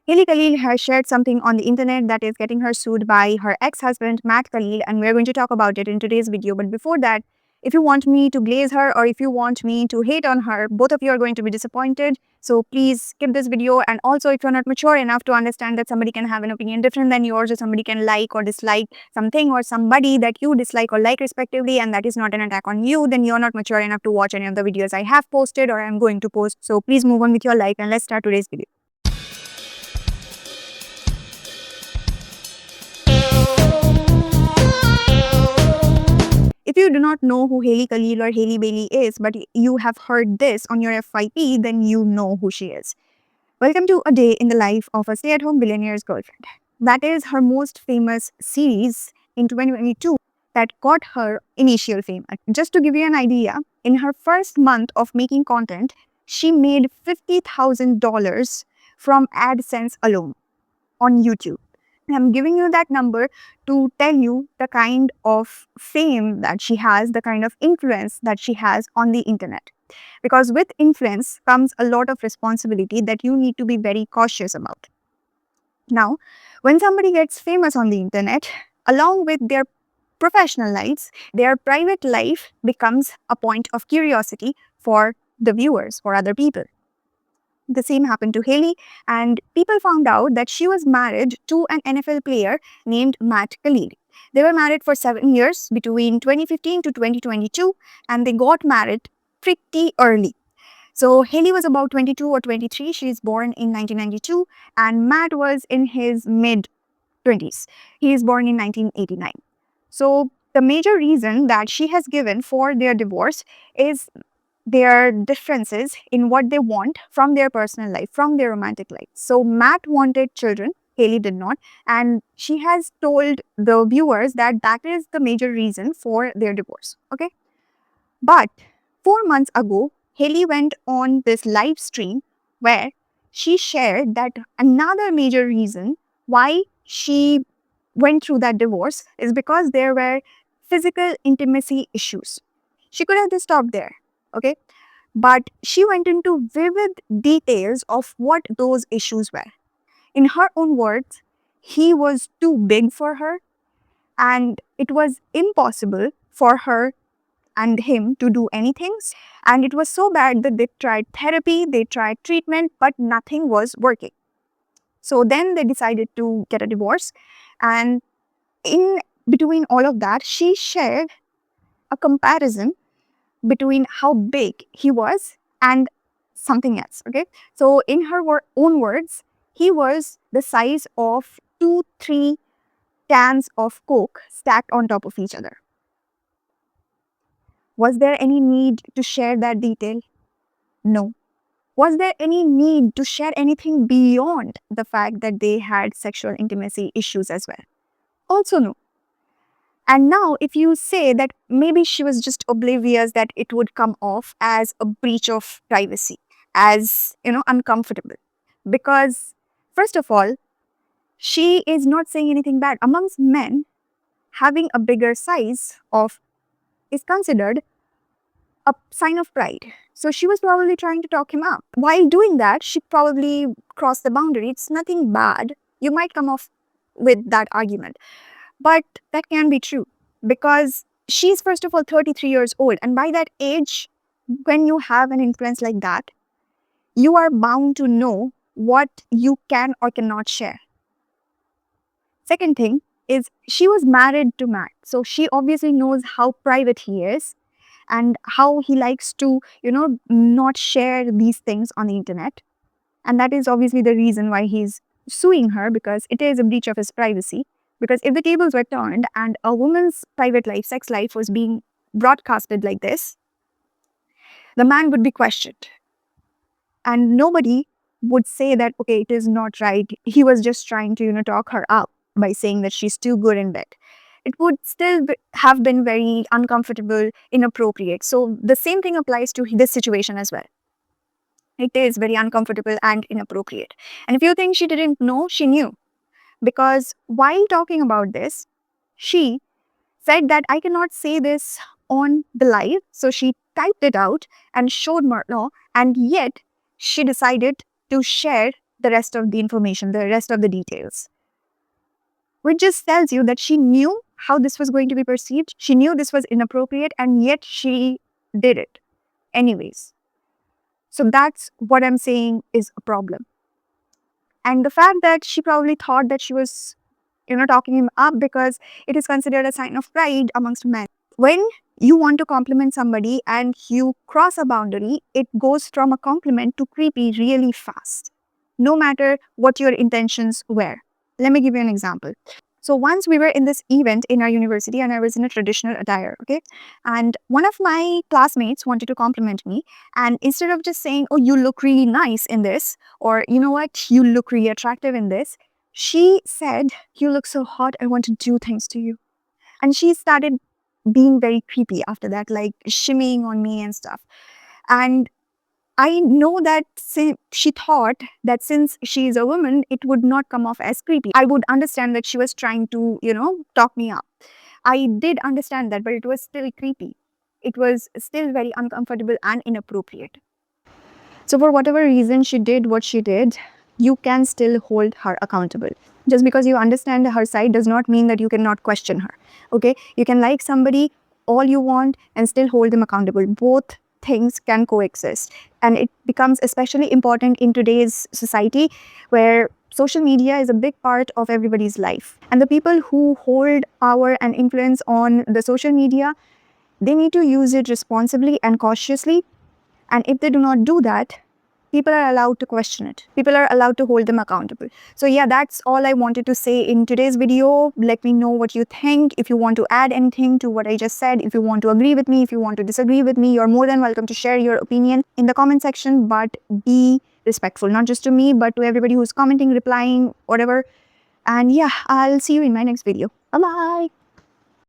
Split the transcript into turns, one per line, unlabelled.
Halyee Khalil has shared something on the internet that is getting her sued by her ex-husband Matt Kalil, and we're going to talk about it in today's video. But before that, if you want me to glaze her or if you want me to hate on her, both of you are going to be disappointed. So please skip this video. And also, if you're not mature enough to understand that somebody can have an opinion different than yours, or somebody can like or dislike something or somebody that you dislike or like respectively, and that is not an attack on you, then you're not mature enough to watch any of the videos I have posted or I'm going to post. So please move on with your life and let's start today's video. If you do not know who Halyee Khalil or Halyee Baylee is, but you have heard this on your FYP, then you know who she is. Welcome to A Day in the Life of a Stay-at-Home Billionaire's Girlfriend. That is her most famous series in 2022 that got her initial fame. Just to give you an idea, in her first month of making content, she made $50,000 from AdSense alone on YouTube. I'm giving you that number to tell you the kind of fame that she has, the kind of influence that she has on the internet. Because with influence comes a lot of responsibility that you need to be very cautious about. Now, when somebody gets famous on the internet, along with their professional lives, their private life becomes a point of curiosity for the viewers, for other people. The same happened to Halyee, and people found out that she was married to an NFL player named Matt Kalil. They were married for 7 years between 2015 to 2022, and they got married pretty early. So Halyee was about 22 or 23. She is born in 1992, and Matt was in his mid-20s. He is born in 1989. So the major reason that she has given for their divorce is their differences in what they want from their personal life, from their romantic life. So Matt wanted children, Halyee did not, and she has told the viewers that that is the major reason for their divorce, okay? But 4 months ago, Halyee went on this live stream where she shared that another major reason why she went through that divorce is because there were physical intimacy issues. She could have just stopped there, okay? But she went into vivid details of what those issues were. In her own words, he was too big for her, and it was impossible for her and him to do anything. And it was so bad that they tried therapy, they tried treatment, but nothing was working. So then they decided to get a divorce. And in between all of that, she shared a comparison between how big he was and something else, okay? So in her own words, he was the size of 2-3 cans of Coke stacked on top of each other. Was there any need to share that detail? No. Was there any need to share anything beyond the fact that they had sexual intimacy issues as well? Also no. And now, if you say that maybe she was just oblivious, that it would come off as a breach of privacy, as, uncomfortable. Because, first of all, she is not saying anything bad. Amongst men, having a bigger size is considered a sign of pride. So she was probably trying to talk him up. While doing that, she probably crossed the boundary. It's nothing bad. You might come off with that argument. But that can be true because she's, first of all, 33 years old. And by that age, when you have an influence like that, you are bound to know what you can or cannot share. Second thing is she was married to Matt. So she obviously knows how private he is and how he likes to, not share these things on the internet. And that is obviously the reason why he's suing her, because it is a breach of his privacy. Because if the tables were turned and a woman's private life, sex life was being broadcasted like this, the man would be questioned. And nobody would say that, okay, it is not right. He was just trying to, talk her up by saying that she's too good in bed. It would still have been very uncomfortable, inappropriate. So the same thing applies to this situation as well. It is very uncomfortable and inappropriate. And if you think she didn't know, she knew. Because while talking about this, she said that I cannot say this on the live. So she typed it out and showed Murno, and yet she decided to share the rest of the information, the rest of the details. Which just tells you that she knew how this was going to be perceived. She knew this was inappropriate, and yet she did it anyways. So that's what I'm saying is a problem. And the fact that she probably thought that she was, talking him up because it is considered a sign of pride amongst men. When you want to compliment somebody and you cross a boundary, it goes from a compliment to creepy really fast, no matter what your intentions were. Let me give you an example. So once we were in this event in our university and I was in a traditional attire, okay? And one of my classmates wanted to compliment me. And instead of just saying, oh, you look really nice in this, or you know what, you look really attractive in this, she said, you look so hot, I want to do things to you. And she started being very creepy after that, like shimmying on me and stuff. And I know that she thought that since she is a woman, it would not come off as creepy. I would understand that she was trying to, talk me up. I did understand that, but it was still creepy. It was still very uncomfortable and inappropriate. So for whatever reason she did what she did, you can still hold her accountable. Just because you understand her side does not mean that you cannot question her. Okay? You can like somebody all you want and still hold them accountable. Both things can coexist. And it becomes especially important in today's society where social media is a big part of everybody's life. And the people who hold power and influence on the social media, they need to use it responsibly and cautiously. And if they do not do that, people are allowed to question it. People are allowed to hold them accountable. So yeah, that's all I wanted to say in today's video. Let me know what you think. If you want to add anything to what I just said, if you want to agree with me, if you want to disagree with me, you're more than welcome to share your opinion in the comment section, but be respectful, not just to me, but to everybody who's commenting, replying, whatever. And yeah, I'll see you in my next video. Bye-bye.